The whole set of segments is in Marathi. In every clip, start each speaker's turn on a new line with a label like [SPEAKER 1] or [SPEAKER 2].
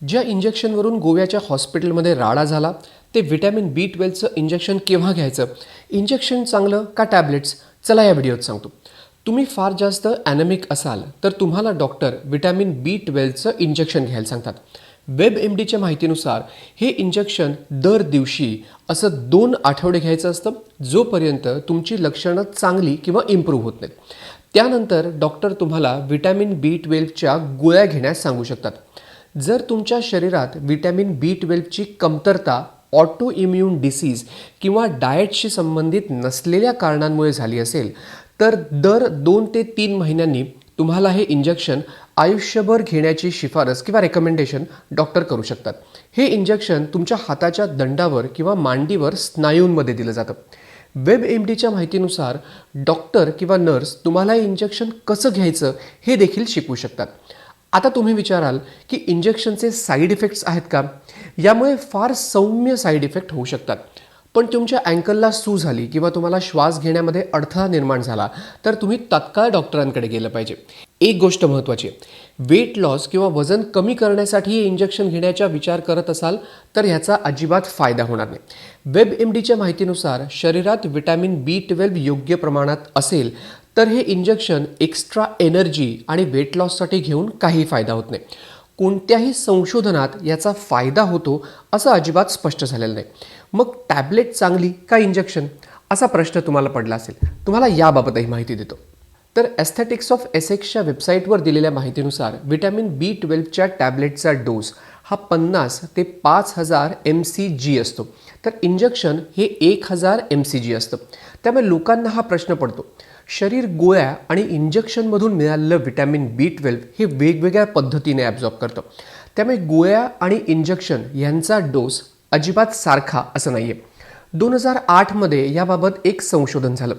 [SPEAKER 1] ज्या इंजेक्शनवरून गोव्याच्या हॉस्पिटलमध्ये राडा झाला ते व्हिटॅमिन B12चं इंजेक्शन केव्हा घ्यायचं, इंजेक्शन चांगलं का टॅब्लेट्स, चला या व्हिडिओत सांगतो. तुम्ही फार जास्त ॲनेमिक असाल तर तुम्हाला डॉक्टर व्हिटॅमिन B12चं इंजेक्शन घ्यायला सांगतात. WebMDच्या माहितीनुसार हे इंजेक्शन दर दिवशी असं 2 आठवडे घ्यायचं असतं, जोपर्यंत तुमची लक्षणं चांगली किंवा इम्प्रूव्ह होत नाहीत. त्यानंतर डॉक्टर तुम्हाला व्हिटॅमिन B12च्या गोळ्या घेण्यास सांगू शकतात. जर तुमच्या शरीरात व्हिटॅमिन B12ची कमतरता ऑटो इम्यून डिसीज किंवा डाएटशी संबंधित नसलेल्या कारणांमुळे झाली असेल तर दर 2 ते 3 महिन्यांनी तुम्हाला हे इंजेक्शन आयुष्यभर घेण्याची शिफारस किंवा रेकमेंडेशन डॉक्टर करू शकतात. हे इंजेक्शन तुमच्या हाताच्या दंडावर किंवा मांडीवर स्नायूंमध्ये दिलं जातं. WebMDच्या माहितीनुसार डॉक्टर किंवा नर्स तुम्हाला हे इंजेक्शन कसं घ्यायचं हे देखील शिकवू शकतात. आता तुम्ही विचाराल की इंजेक्शनचे साईड इफेक्ट्स आहेत का? यामुळे फार सौम्य साईड इफेक्ट होऊ शकतात. पण तुमच्या अँकलला सूज झाली किंवा तुम्हाला श्वास घेण्यामध्ये अडथळा निर्माण झाला तर तुम्ही तात्काळ डॉक्टरांकडे गेलं पाहिजे. एक गोष्ट महत्त्वाची आहे, वेट लॉस किंवा वजन कमी करण्यासाठी हे इंजेक्शन घेण्याचा विचार करत असाल तर ह्याचा अजिबात फायदा होणार नाही. WebMDच्या माहितीनुसार शरीरात व्हिटॅमिन B12 योग्य प्रमाणात असेल तर हे इंजेक्शन एक्स्ट्रा एनर्जी आणि वेट लॉससाठी घेऊन काही फायदा होत नाही. कोणत्याही संशोधनात याचा फायदा होतो असं अजिबात स्पष्ट झालेलं नाही. मग टॅबलेट चांगली का इंजेक्शन, असा प्रश्न तुम्हाला पडला असेल. तुम्हाला याबाबतही माहिती देतो. तर एस्थेटिक्स ऑफ एसेक्सच्या वेबसाईटवर दिलेल्या माहितीनुसार व्हिटॅमिन B12च्या टॅबलेटचा डोस हा 50 ते 5000 mcg असतो, तर इंजेक्शन हे 1000 mcg असतं. त्यामुळे लोकांना हा प्रश्न पडतो, शरीर गोळ्या आणि इंजेक्शनमधून मिळालेलं व्हिटॅमिन B12 हे वेगवेगळ्या पद्धतीने ॲब्झॉर्ब करतं. त्यामुळे गोळ्या आणि इंजेक्शन यांचा डोस अजिबात सारखा असं नाही आहे. 2008मध्ये याबाबत एक संशोधन झालं.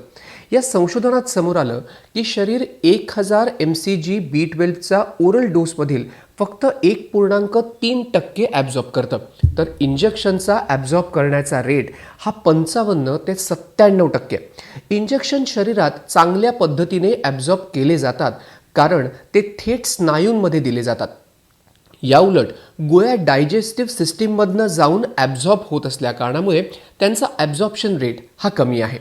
[SPEAKER 1] या संशोधनात समोर आलं की शरीर 1000 mcg B12चा ओरल डोसमधील फक्त 1.3% ॲब्झॉर्ब करतं, तर इंजेक्शनचा ॲब्झॉर्ब करण्याचा रेट हा 55 ते 97%. इंजेक्शन शरीरात चांगल्या पद्धतीने ॲब्झॉर्ब केले जातात कारण ते थेट स्नायूंमध्ये दिले जातात. याउलट गोळ्या डायजेस्टिव्ह सिस्टीममधनं जाऊन ॲब्झॉर्ब होत असल्या कारणामुळे त्यांचा ॲब्झॉर्प्शन रेट हा कमी आहे.